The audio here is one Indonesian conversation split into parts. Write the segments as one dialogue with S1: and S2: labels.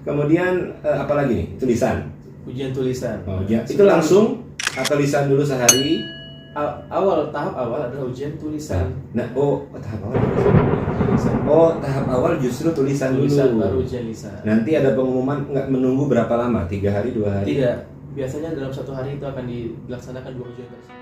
S1: Kemudian apa lagi nih? Tulisan.
S2: Ujian tulisan.
S1: Oh, ujian. Itu langsung atau tulisan dulu sehari?
S2: Tahap awal adalah ujian tulisan.
S1: Tahap awal.
S2: Tulisan.
S1: Tahap awal justru tulisan
S2: Tulisan
S1: dulu.
S2: baru ujian lisan.
S1: Nanti ada pengumuman, nggak menunggu berapa lama? 3 hari, 2 hari?
S2: Tidak. Biasanya dalam 1 hari itu akan dilaksanakan 2 ujian tersebut.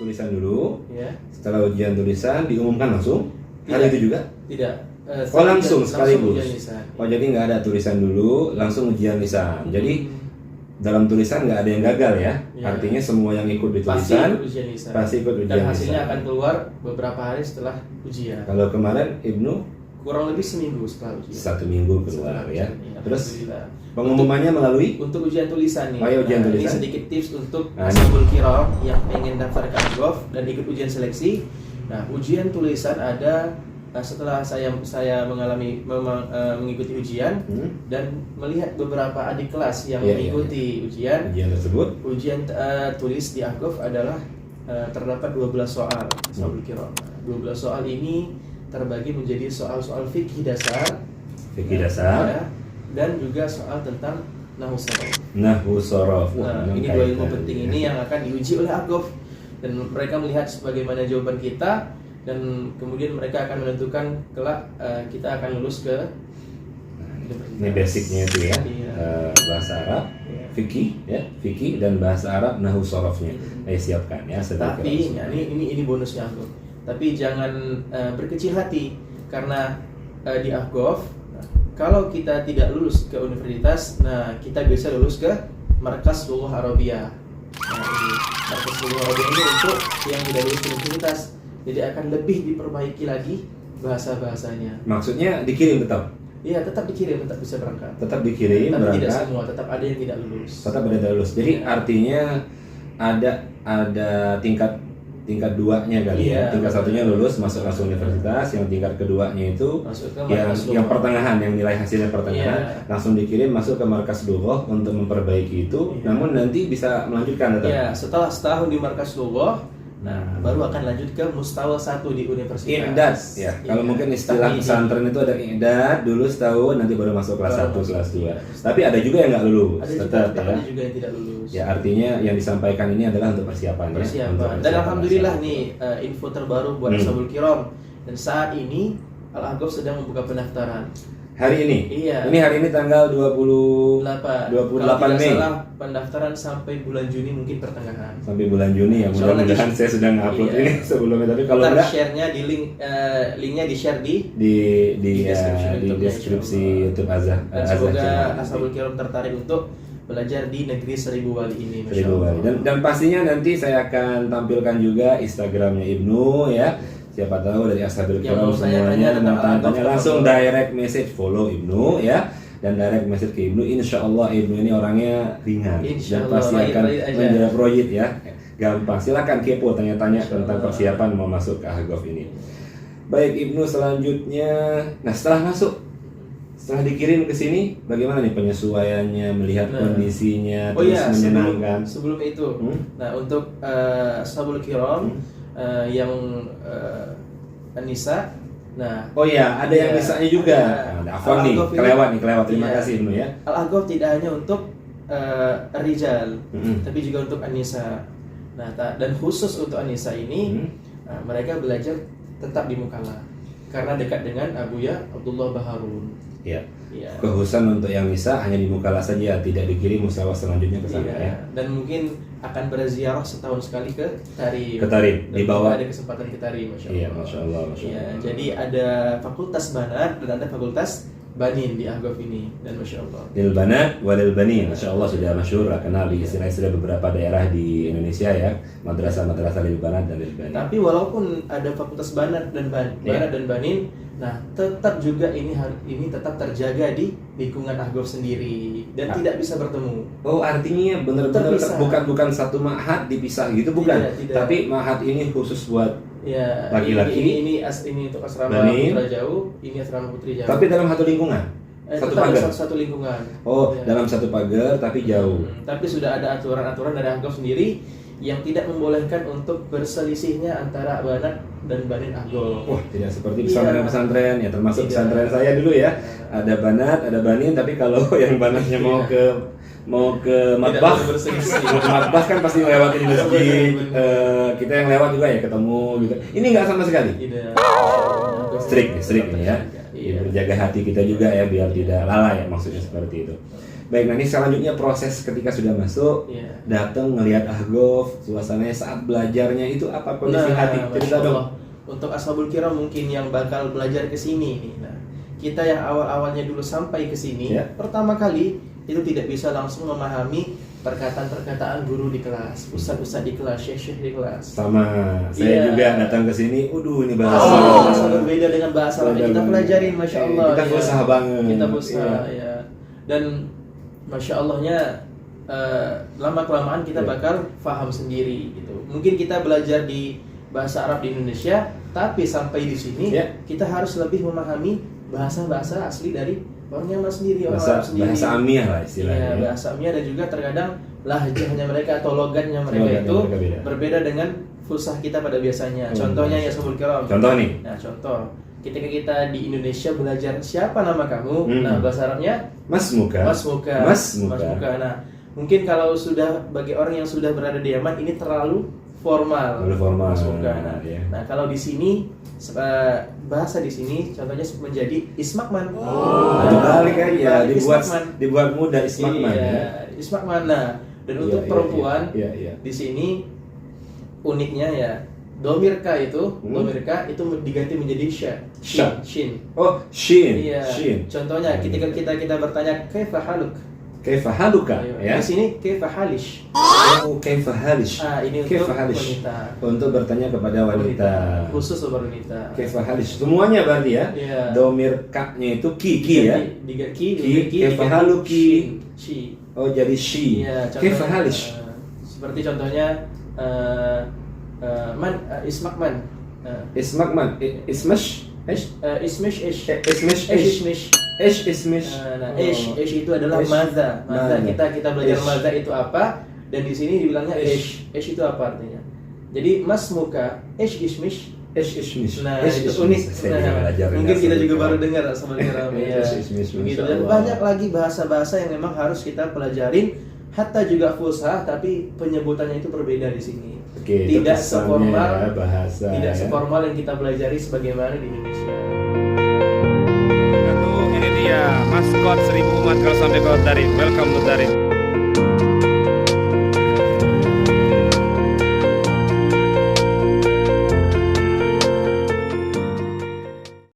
S1: Tulisan dulu.
S2: Ya.
S1: Setelah ujian tulisan diumumkan langsung?
S2: Tidak.
S1: Hari itu juga?
S2: Tidak.
S1: Langsung sekaligus.
S2: ujian lisan.
S1: Jadi nggak ada tulisan dulu, langsung ujian lisan. Jadi dalam tulisan nggak ada yang gagal ya.
S2: Ya.
S1: Artinya semua yang ikut di
S2: Pasti
S1: tulisan
S2: ikut ujian lisan.
S1: pasti ikut ujian
S2: Dan hasilnya
S1: lisan.
S2: akan keluar beberapa hari setelah ujian.
S1: Kalau kemarin Ibnu
S2: Kurang lebih seminggu setelah ujian.
S1: 1 minggu keluar ya. Terus
S2: Alhamdulillah.
S1: pengumumannya melalui
S2: Untuk ujian tulisan nih.
S1: Oh, ya, ujian
S2: Ini
S1: tulisan.
S2: sedikit tips untuk
S1: Nah,
S2: ashabul kiram yang pengen daftar ke Argov dan ikut ujian seleksi. Nah, ujian tulisan ada setelah saya mengikuti ujian dan melihat beberapa adik kelas yang mengikuti ujian
S1: tersebut.
S2: Ujian tulis di Argov adalah terdapat 12 soal ashabul kiram. 12 soal ini terbagi menjadi soal-soal fikih dasar, ya, dan juga soal tentang nahwu shorof. Ini 2 ilmu penting ini yang akan diuji oleh Argov dan mereka melihat sebagaimana jawaban kita dan kemudian mereka akan menentukan kelak kita akan lulus ke
S1: Ini basicnya itu ya.
S2: Iya.
S1: Bahasa Arab,
S2: Iya.
S1: fikih dan bahasa Arab nahwu shorofnya. Siapkan ya.
S2: Tapi ini bonusnya Argov. Tapi jangan berkecil hati karena di Argov kalau kita tidak lulus ke universitas, kita bisa lulus ke Markas Lughah Arabiyah. Ini Markas Lughah Arabiyah ini untuk yang tidak lulus ke universitas, jadi akan lebih diperbaiki lagi bahasa-bahasanya.
S1: Maksudnya dikirim tetap?
S2: Iya, tetap dikirim, tetap bisa berangkat.
S1: Tetap dikirim,
S2: tapi
S1: berangkat.
S2: tidak semua, tetap ada yang tidak lulus.
S1: Tetap ada yang lulus. Jadi artinya ada tingkat 2-nya kali ya. Tingkat 1-nya lulus masuk langsung universitas, yang tingkat keduanya itu yang pertengahan, yang nilai hasilnya pertengahan langsung dikirim masuk ke Markas Lughah untuk memperbaiki itu. Namun nanti bisa melanjutkan tetap.
S2: Ya, setelah setahun di Markas Lughah, baru akan lanjut ke mustawa 1 di universitas.
S1: I'dad ya. Kalau mungkin istilah pesantren itu ada i'dad dulu setahun, nanti baru masuk kelas 1, kelas 2. Tapi ada juga yang nggak lulus. Ada
S2: juga yang tidak lulus.
S1: Ya, artinya yang disampaikan ini adalah untuk persiapan.
S2: Dan alhamdulillah nih info terbaru buat ashabul kiram. Dan saat ini Al-Argov sedang membuka pendaftaran.
S1: Hari ini?
S2: Iya.
S1: Ini hari ini tanggal 28 Mei.
S2: Salah, pendaftaran sampai bulan Juni mungkin pertengahan.
S1: Sampai bulan Juni ya. Mudah-mudahan saya sudah ngupload ini sebelumnya, tapi kalau enggak
S2: share-nya di linknya di-share di
S1: deskripsi YouTube Azah.
S2: Dan semoga ashabul kiram tertarik untuk belajar di negeri 1000 wali ini.
S1: 1000 wali. Dan pastinya nanti saya akan tampilkan juga Instagramnya Ibnu ya. Siapa tahu dari ashabul kiram semuanya mau tanya langsung direct message follow Ibnu ya, dan direct message ke Ibnu. Insya Allah Ibnu ini orangnya ringan dan pasti akan menjawab proyek ya, gampang. Silakan kepo tanya-tanya tentang persiapan mau masuk ke Argov ini. Baik Ibnu, selanjutnya, setelah dikirim ke sini, bagaimana nih penyesuaiannya, melihat kondisinya, terus menyenangkan?
S2: Sebelum itu, untuk ashabul kiram yang Anissa,
S1: ada yang nisanya juga. Afwan nih, kelewat. Terima kasih Ibnu ya.
S2: Al-Argov tidak hanya untuk Rijal, tapi juga untuk Anissa. Dan khusus untuk Anissa ini, mereka belajar tetap di Mukalla karena dekat dengan Abuya Abdullah Baharun.
S1: Ya. Kekhususan untuk yang nisa hanya di Mukalla saja, tidak dikirim musawa selanjutnya ke sana ya.
S2: Dan mungkin akan berziarah setahun sekali ke Tarim.
S1: Di bawah
S2: ada kesempatan ke Tarim, masya Allah.
S1: Iya, masya Allah.
S2: Jadi ada fakultas banat dan ada fakultas banin di Argov ini, dan masya Allah.
S1: Lil banat wa lil banin, masya Allah sudah masyhur kenal di istilah beberapa daerah di Indonesia ya, madrasah lil banat dan lil banin.
S2: Tapi walaupun ada fakultas banat dan banin, tetap juga ini tetap terjaga di lingkungan Argov sendiri dan tidak bisa bertemu.
S1: Oh, artinya benar-benar bukan satu ma'had dipisah gitu, bukan? Tidak. Tapi ma'had ini khusus buat laki-laki.
S2: Ini untuk asrama putra jauh, ini asrama putri jauh.
S1: Tapi dalam satu lingkungan. Satu
S2: tetap
S1: pagar?
S2: satu lingkungan.
S1: Oh,
S2: Ya.
S1: dalam satu pagar tapi jauh.
S2: Tapi sudah ada aturan-aturan dari Ahqaf sendiri yang tidak membolehkan untuk berselisihnya antara banat dan banin Ahqaf.
S1: Wah, tidak seperti
S2: Iya.
S1: pesantren-pesantren ya, termasuk
S2: Tidak.
S1: pesantren saya dulu ya. Ada banat, ada banin, tapi kalau yang banatnya mau ke matbah,
S2: boleh berselisih.
S1: mau ke matbah kan pasti lewatin masjid.
S2: Benar.
S1: Kita yang lewat juga ya ketemu gitu. Ini nggak sama sekali.
S2: Tidak.
S1: Strict ini ya.
S2: Iya.
S1: Berjaga hati kita juga ya biar tidak lalai ya, maksudnya seperti itu. Baik, nanti selanjutnya proses ketika sudah masuk,
S2: Iya.
S1: datang ngelihat Ahqaf, suasananya saat belajarnya itu apa kondisi hati? Cerita
S2: Masya
S1: dong.
S2: Allah. Untuk ashabul kiram mungkin yang bakal belajar ke sini nih. Nah, kita yang awal-awalnya dulu sampai ke sini,
S1: Ya.
S2: pertama kali itu tidak bisa langsung memahami perkataan-perkataan guru di kelas, ustadz-ustadz di kelas, syekh-syekh di kelas.
S1: Sama, saya
S2: Iya.
S1: juga datang ke sini, ini bahasa.
S2: Bahasa berbeda dengan bahasa Arab yang kita pelajarin, masya Allah.
S1: Kita
S2: ya.
S1: berusaha banget.
S2: Kita berusaha, ya. Dan masya Allahnya lama kelamaan kita
S1: Ya.
S2: bakal paham sendiri gitu. Mungkin kita belajar di bahasa Arab di Indonesia, tapi sampai di sini
S1: Ya.
S2: kita harus lebih memahami bahasa-bahasa asli dari orang Yaman sendiri, orang Arab sendiri.
S1: Bahasa amiah lah istilahnya.
S2: Iya,
S1: ya.
S2: bahasa Arabnya dan juga terkadang lahjahnya mereka atau logatnya mereka
S1: Logatnya
S2: itu
S1: mereka beda.
S2: berbeda dengan fusah kita pada biasanya.
S1: Oh,
S2: Contohnya ya
S1: masya
S2: Sobat Kiram.
S1: Contoh nih.
S2: Nah, contoh ketika kita di Indonesia belajar siapa nama kamu, nah bahasa Arabnya
S1: Mas Muka.
S2: Mas Muka.
S1: Mas Muka.
S2: Nah, mungkin kalau sudah bagi orang yang sudah berada di Yaman ini terlalu formal.
S1: Terlalu formal,
S2: Mas Muka. Nah,
S1: ya.
S2: nah, kalau di sini bahasa di sini contohnya menjadi Ismakman.
S1: Itu balik aja,
S2: Ismakman.
S1: dibuat mudah Ismakman
S2: Iya,
S1: ya.
S2: Ismakman. Nah, dan
S1: Iya,
S2: untuk
S1: iya,
S2: perempuan
S1: iya, iya.
S2: di sini uniknya ya domirka itu diganti menjadi
S1: Sya.
S2: shin.
S1: Oh, Shin.
S2: Iya.
S1: Shin.
S2: Contohnya ketika kita bertanya kaifa haluk.
S1: Kaifa haluka
S2: Ayo,
S1: ya.
S2: Di sini kaifa halish.
S1: Oh, kaifa halish.
S2: Ini untuk
S1: Kaifa halish.
S2: wanita.
S1: Untuk bertanya kepada wanita.
S2: Khusus untuk wanita.
S1: Kaifa halish. Semuanya berarti ya.
S2: Iya.
S1: Domir ka-nya itu ki ya.
S2: Ki,
S1: Kaifa haluki.
S2: Shi.
S1: Oh, jadi she.
S2: Iya,
S1: Kaifa halish.
S2: seperti contohnya Ismakman.
S1: Ismakman. Ismash.
S2: Ismish ish.
S1: Ismish.
S2: Ismish.
S1: Ismish.
S2: Nah,
S1: Oh.
S2: ish itu adalah
S1: Ish.
S2: maza.
S1: Maza.
S2: Kita belajar
S1: Ish.
S2: maza itu apa, dan di sini dibilangnya
S1: Ish.
S2: ish. Ish itu apa artinya? Jadi Mas Muka, ismish.
S1: Ismish.
S2: Nah, itu unik. Mungkin kita juga baru dengar sebenarnya. Ya.
S1: Ismish.
S2: Begitu.
S1: Masya
S2: Dan
S1: Allah.
S2: banyak lagi bahasa-bahasa yang memang harus kita pelajarin, hatta juga fusha, tapi penyebutannya itu berbeda di sini.
S1: Oke, itu
S2: Tidak
S1: kesannya
S2: seformal,
S1: ya, bahasa.
S2: tidak
S1: ya.
S2: seformal yang kita pelajari sebagaimana di Indonesia.
S1: Ini dia maskot 1000 umat kalau sampai kau Tarim. Welcome to Tarim.